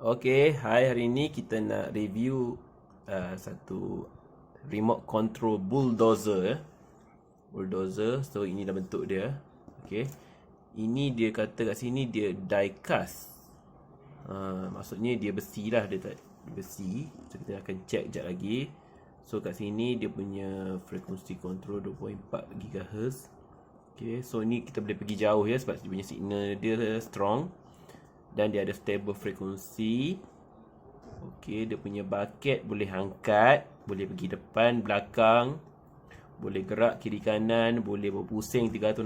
Okay, hari ni kita nak review satu remote control bulldozer. Bulldozer, so inilah bentuk dia. Okay, ini dia kata kat sini dia die cast. Maksudnya dia besi lah, dia tak besi. So kita akan check sekejap lagi. So kat sini dia punya frekuensi control 2.4 GHz. Okay, so ni kita boleh pergi jauh ya, sebab dia punya signal dia strong. Dan dia ada stable frekuensi. Okey, dia punya bucket boleh angkat, boleh pergi depan, belakang, boleh gerak kiri kanan, boleh berpusing 360.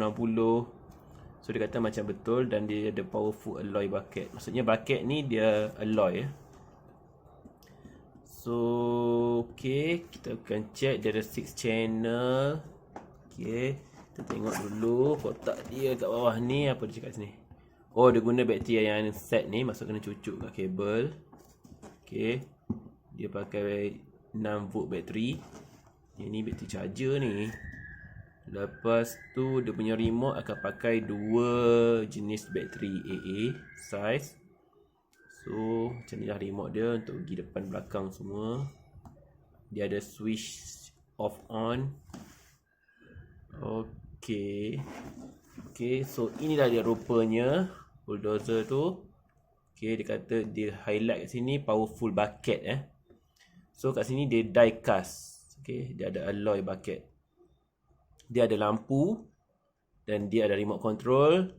So dia kata macam betul, dan dia ada powerful alloy bucket. Maksudnya bucket ni dia alloy ya. So okey, kita akan check dia ada 6 channel. Okey, kita tengok dulu kotak dia kat bawah ni, apa dia cakap sini. Oh, dia guna bateri yang set ni, maksud kena cucuk kat kabel. Okay, dia pakai 6 volt bateri. Ini bateri charger ni. Lepas tu dia punya remote akan pakai dua jenis bateri AA size. So macam ni lah remote dia untuk pergi depan belakang semua. Dia ada switch off on. Okay, so inilah dia rupanya bulldozer tu. Okay, dia kata dia highlight kat sini powerful bucket So kat sini dia die cast. Okay, dia ada alloy bucket. Dia ada lampu dan dia ada remote control.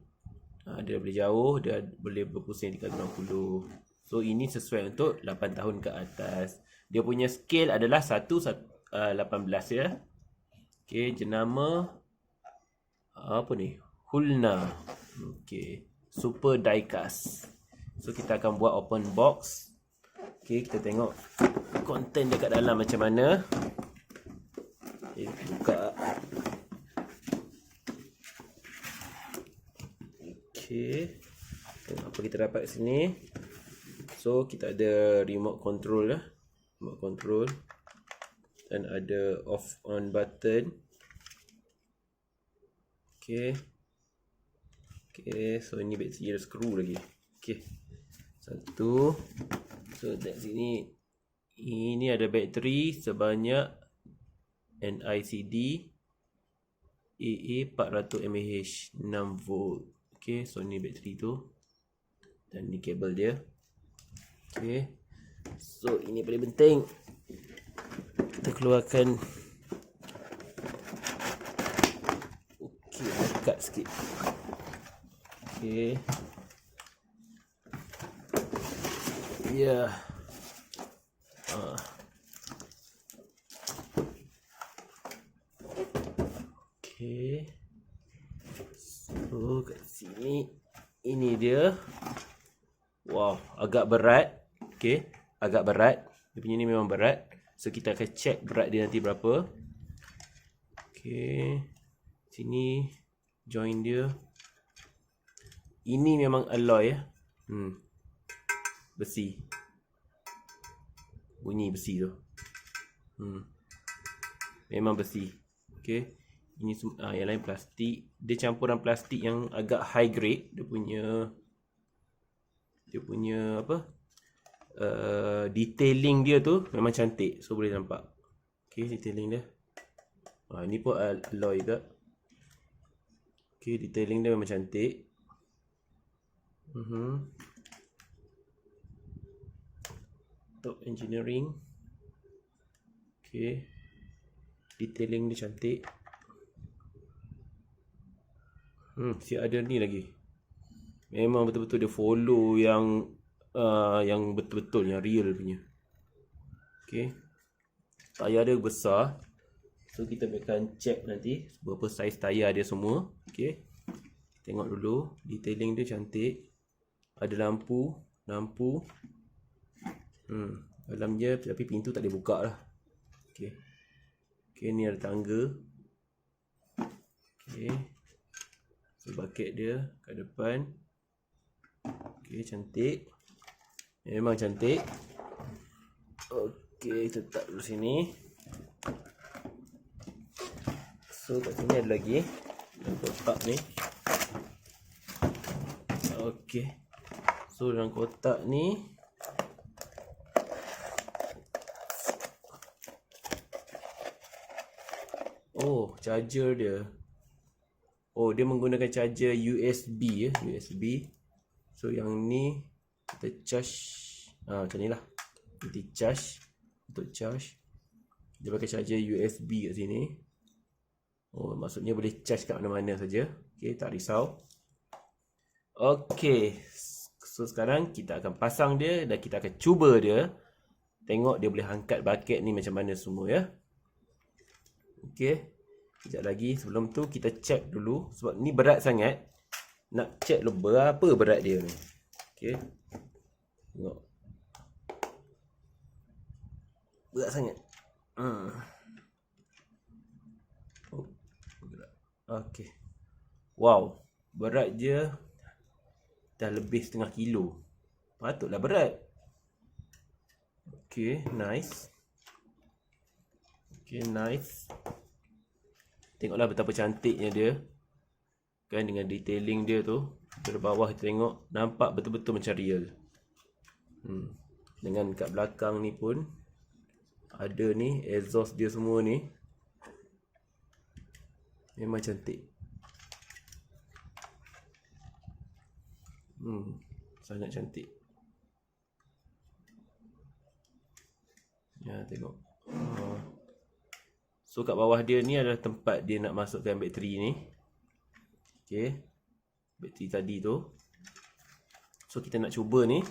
Dia boleh jauh, dia boleh berpusing 360. So ini sesuai untuk 8 tahun ke atas. Dia punya scale adalah 1:18 ya. Okay, jenama apa ni? Hulna. Okay, super die cast. So kita akan buat open box. Okay, kita tengok konten dia kat dalam macam mana. Okay, buka. Okay, tengok apa kita dapat sini. So kita ada remote control lah, remote control, dan ada off on button. Okay, so ini bateri ada skru lagi. Okay, satu. So dari sini ini ada bateri sebanyak NICD AA 400 mAh 6 volt. Okay, so ni bateri tu, dan ni kabel dia. Okay, so ini paling penting. Kita keluarkan. Okay, dekat sikit. Okay, ya. Okay, so kat sini ini dia. Wow, agak berat. Okay, agak berat. Dia punya ni memang berat. So kita akan check berat dia nanti berapa. Okay, sini join dia. Ini memang alloy ya. Besi. Bunyi besi tu. Memang besi. Okay, ini yang lain plastik. Dia campuran plastik yang agak high grade. Dia punya apa? Detailing dia tu memang cantik. So boleh nampak. Okay, detailing dia. Ni pun alloy juga. Okay, detailing dia memang cantik. Top engineering. Okay, detailing dia cantik. Si ada ni lagi. Memang betul-betul dia follow yang betul-betul, yang real punya. Okay, tayar dia besar. So kita akan check nanti berapa saiz tayar dia semua. Okay, tengok dulu. Detailing dia cantik. Ada lampu. Dalam je, tapi pintu tak boleh buka lah. Okay, ni ada tangga. Okay, so bucket dia kat depan. Okay, cantik. Memang cantik. Okay, letak dulu sini. So kat sini ada lagi dalam kotak ni. Okay, so dalam kotak ni Oh, charger dia. Oh, dia menggunakan charger USB ya, USB. So yang ni kita charge macam ni lah. Nanti charge, untuk charge dia pakai charger USB kat sini. Oh, maksudnya boleh charge kat mana-mana saja. Okey, tak risau. Okey. So sekarang kita akan pasang dia dan kita akan cuba dia. Tengok dia boleh angkat bucket ni macam mana semua ya. Okey. Sekejap lagi, sebelum tu kita check dulu sebab ni berat sangat. Nak check dulu berapa berat dia ni. Okey. Tengok. Berat sangat. Oh, berat. Okey. Wow, berat dia dah lebih setengah kilo. Patutlah berat. Okey, nice. Okey, nice. Tengoklah betapa cantiknya dia. Kan dengan detailing dia tu. Dari bawah kita tengok. Nampak betul-betul macam real. Dengan kat belakang ni pun. Ada ni. Exhaust dia semua ni. Memang cantik. Sangat cantik. Ya, tengok. So kat bawah dia ni adalah tempat dia nak masukkan bateri ni. Okey. Bateri tadi tu. So kita nak cuba ni.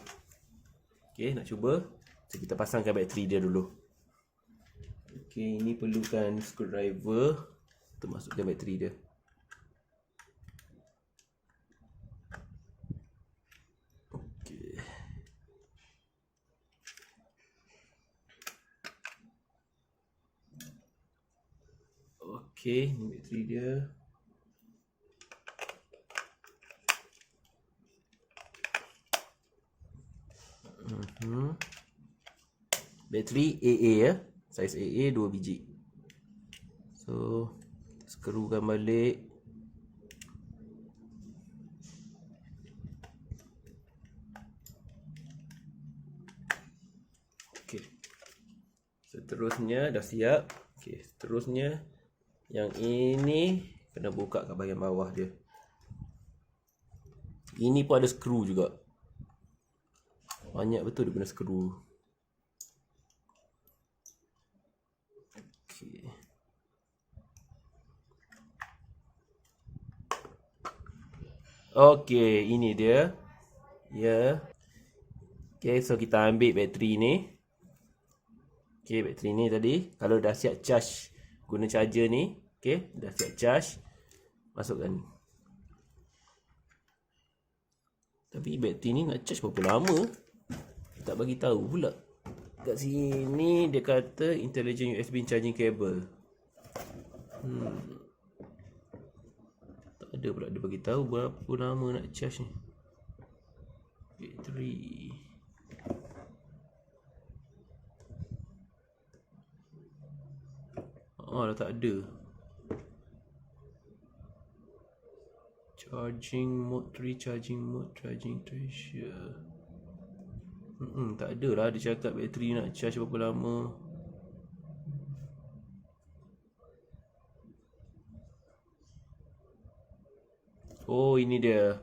Okey, nak cuba. So kita pasangkan bateri dia dulu. Okey, ini perlukan screwdriver untuk masukkan bateri dia. Okey. Okey, ni bateri dia. Bateri AA ya. Saiz AA 2 biji. So, skrukan balik. Okey. Seterusnya dah siap. Okey, seterusnya yang ini kena buka kat bahagian bawah dia. Ini pun ada skru juga. Banyak betul dia guna skru. Okey. Okey, ini dia. Ya. Okey, so kita ambil bateri ni. Okey, bateri ni tadi kalau dah siap charge guna charger ni, okey, dah siap charge, masukkan. Tapi bateri ni nak charge berapa lama? Tak bagi tahu pula. Kat sini dia kata intelligent USB charging cable. Tak ada pula dia bagi tahu berapa lama nak charge ni. Bateri. Dah tak ada. Charging mode 3, charging mode, charging treasure. Tak ada lah dia cakap bateri nak charge berapa lama. Oh, ini dia.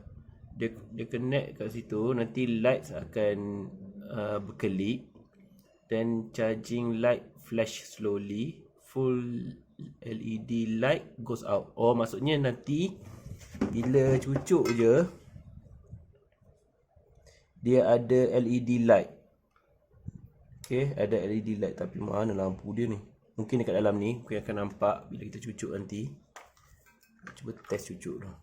Dia connect kat situ. Nanti lights akan berkelip. Then charging light flash slowly. Full LED light goes out. Oh, maksudnya nanti bila cucuk je dia ada LED light. Okay, ada LED light. Tapi mana lampu dia ni? Mungkin dekat dalam ni mungkin akan nampak bila kita cucuk nanti. Cuba test cucuk dulu.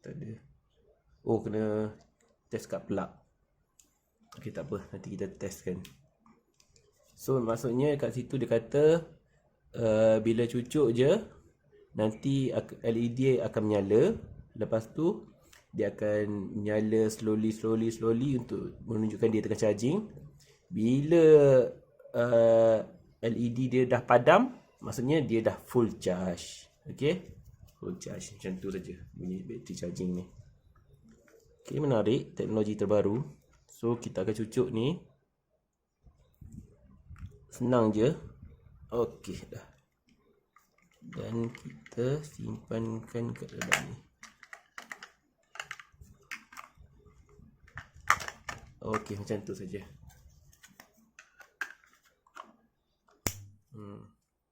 Tak ada. Oh, kena test kat plug. Okay, tak apa. Nanti kita testkan. So, maksudnya kat situ dia kata bila cucuk je nanti LED akan menyala. Lepas tu dia akan menyala slowly untuk menunjukkan dia tengah charging. Bila LED dia dah padam, maksudnya dia dah full charge. Okay, full charge. Macam tu saja bunyi bateri charging ni. Okay, menarik teknologi terbaru. So kita akan cucuk ni. Senang je. Okey dah. Dan kita simpankan kat dalam ni. Okey, macam tu saja.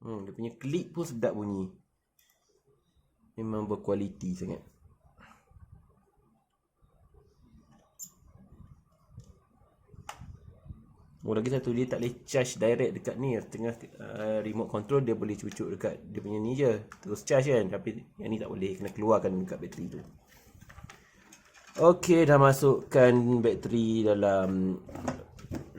Dia punya klip pun sedap bunyi. Memang berkualiti sangat. Lagi satu, dia tak boleh charge direct dekat ni. Tengah remote control dia boleh cucuk dekat dia punya ni je, terus charge kan. Tapi yang ni tak boleh, kena keluarkan dekat bateri tu. Okey, dah masukkan bateri dalam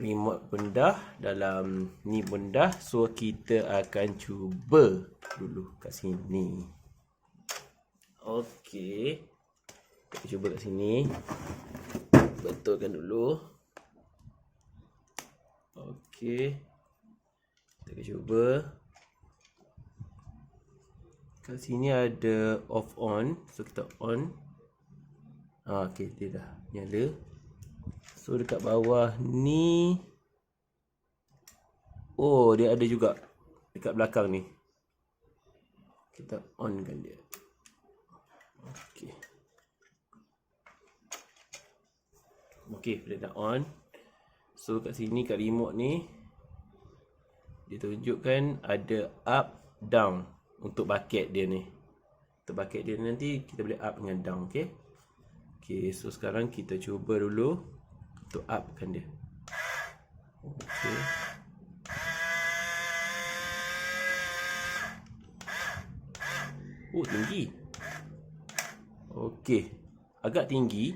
remote pun dah, dalam ni pun dah. So kita akan cuba dulu kat sini. Okey, kita cuba kat sini. Betulkan dulu. Okey, kita akan cuba. Kat sini ada off on, so kita on. Okey, dia dah nyala. So dekat bawah ni, oh dia ada juga dekat belakang ni. Kita onkan dia. Okey. Okey, dia dah on. So kat sini, kat remote ni, dia tunjukkan ada up, down untuk bucket dia ni. Untuk bucket dia nanti kita boleh up dengan down. Okey. Okey, so sekarang kita cuba dulu untuk upkan dia. Okey. Oh, tinggi. Okey, agak tinggi.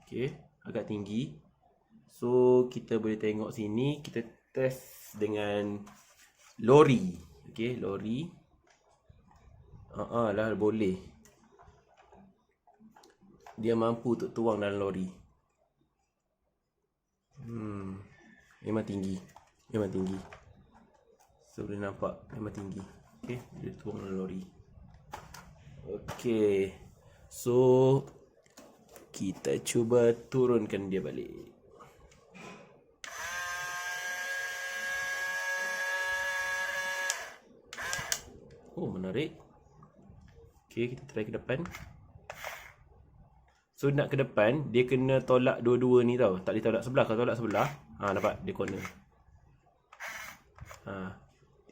Okey, agak tinggi. So kita boleh tengok sini, kita test dengan lori. Okey, lori. Lah boleh. Dia mampu untuk tuang dalam lori. Memang tinggi. Memang tinggi. So boleh nampak memang tinggi. Okey, dia tuang dalam lori. Okey. So kita cuba turunkan dia balik. Oh, menarik. Okey, kita try ke depan. So nak ke depan, dia kena tolak dua-dua ni tau. Tak boleh tolak sebelah. Kalau tolak sebelah, nampak dia corner.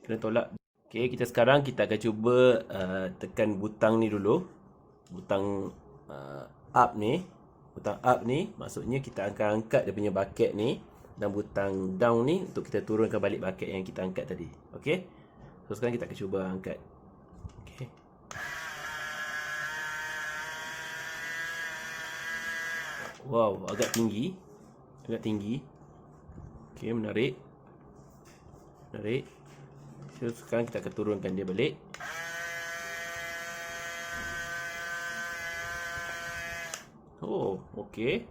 Kena tolak. Okey, kita sekarang kita akan cuba tekan butang ni dulu. Butang up ni. Butang up ni maksudnya kita akan angkat dia punya bucket ni. Dan butang down ni untuk kita turunkan balik bucket yang kita angkat tadi. Okey. So sekarang kita akan cuba angkat. Okey. Wow, agak tinggi. Agak tinggi. Okey, menarik. Menarik. So sekarang kita akan turunkan dia balik. Oh, okey.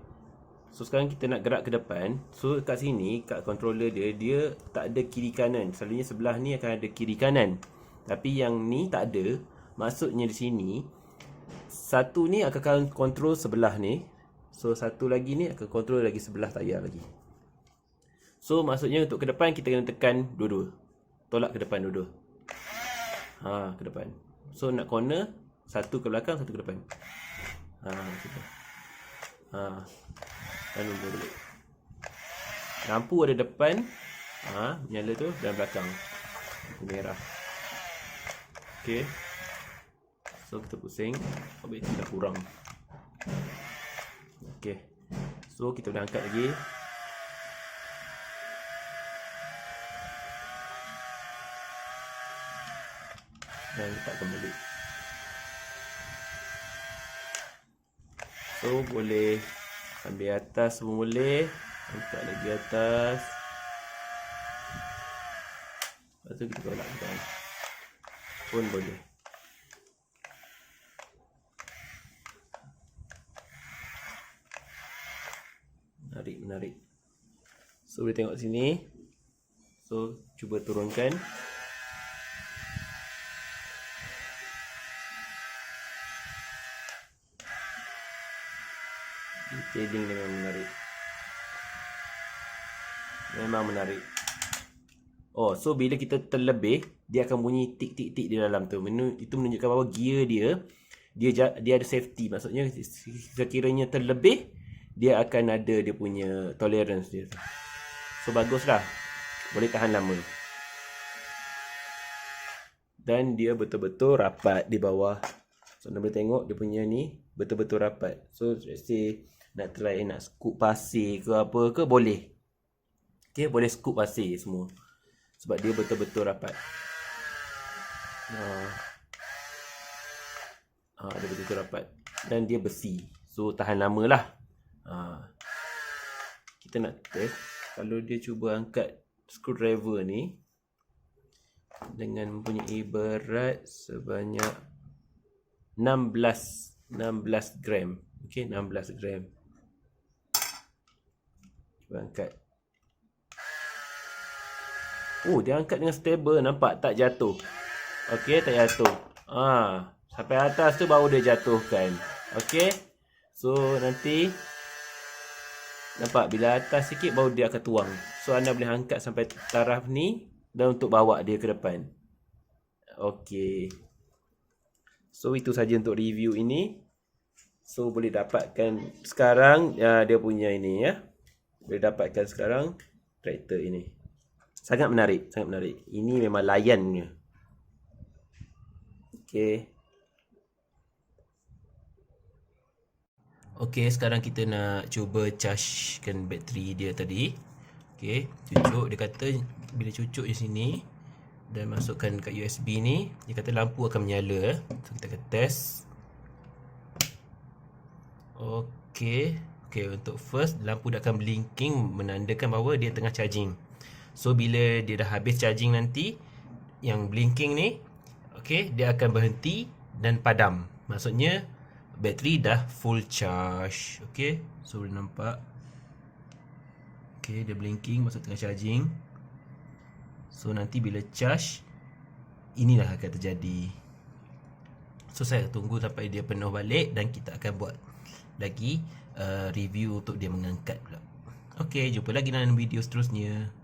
So sekarang kita nak gerak ke depan. So kat sini, kat controller dia, dia tak ada kiri kanan. Selalunya sebelah ni akan ada kiri kanan. Tapi yang ni tak ada. Maksudnya di sini, satu ni akan kontrol sebelah ni. So satu lagi ni akan kontrol lagi sebelah tayar lagi. So maksudnya untuk ke depan kita kena tekan dua-dua. Tolak ke depan dua-dua. Ke depan. So nak corner, satu ke belakang, satu ke depan. Macam tu. Dan dua balik. Lampu ada depan, nyala tu, dan belakang merah. Okey. So kita pusing. Habis dah kurang. Okey. So kita boleh angkat lagi. Dan letakkan balik. So boleh ambil atas pun boleh. Angkat lagi atas. Lepas tu kita tolakkan pun boleh. Menarik, menarik. So boleh tengok sini. So cuba turunkan. Detailing memang menarik. Memang menarik. Oh, so bila kita terlebih, dia akan bunyi tik tik tik di dalam tu. Itu menunjukkan bahawa gear dia ada safety. Maksudnya sekiranya terlebih, dia akan ada dia punya tolerance dia. So baguslah. Boleh tahan lama. Dan dia betul-betul rapat di bawah. So anda boleh tengok dia punya ni betul-betul rapat. So let's say nak try nak scoop pasir ke apa ke boleh. Okay, boleh scoop pasir semua. Sebab dia betul-betul rapat. Dia betul-betul rapat. Dan dia besi. So tahan lama lah. Kita nak test. Kalau dia cuba angkat screwdriver ni. Dengan mempunyai berat sebanyak 16 gram. Okay, 16 gram. Cuba angkat. Oh, dia angkat dengan stable. Nampak tak jatuh. Okey, tak jatuh. Sampai atas tu baru dia jatuhkan. Okey. So, nanti nampak bila atas sikit baru dia akan tuang. So, anda boleh angkat sampai taraf ni dan untuk bawa dia ke depan. Okey. So, itu saja untuk review ini. So, boleh dapatkan sekarang dia punya ini ya. Boleh dapatkan sekarang traktor ini. Sangat menarik, sangat menarik. Ini memang layannya. Okey. Okey, sekarang kita nak cuba chargekan bateri dia tadi. Okey, cucuk. Dia kata bila cucuk di sini dan masukkan kat USB ni, dia kata lampu akan menyala. So kita akan test. Okey. Okey, untuk first lampu dia akan blinking menandakan bahawa dia tengah charging. So bila dia dah habis charging nanti, yang blinking ni, okay, dia akan berhenti dan padam. Maksudnya bateri dah full charge. Okay, so boleh nampak. Okay, dia blinking maksud tengah charging. So nanti bila charge, inilah akan terjadi. So saya tunggu sampai dia penuh balik dan kita akan buat lagi review untuk dia mengangkat pula. Okay, jumpa lagi dalam video seterusnya.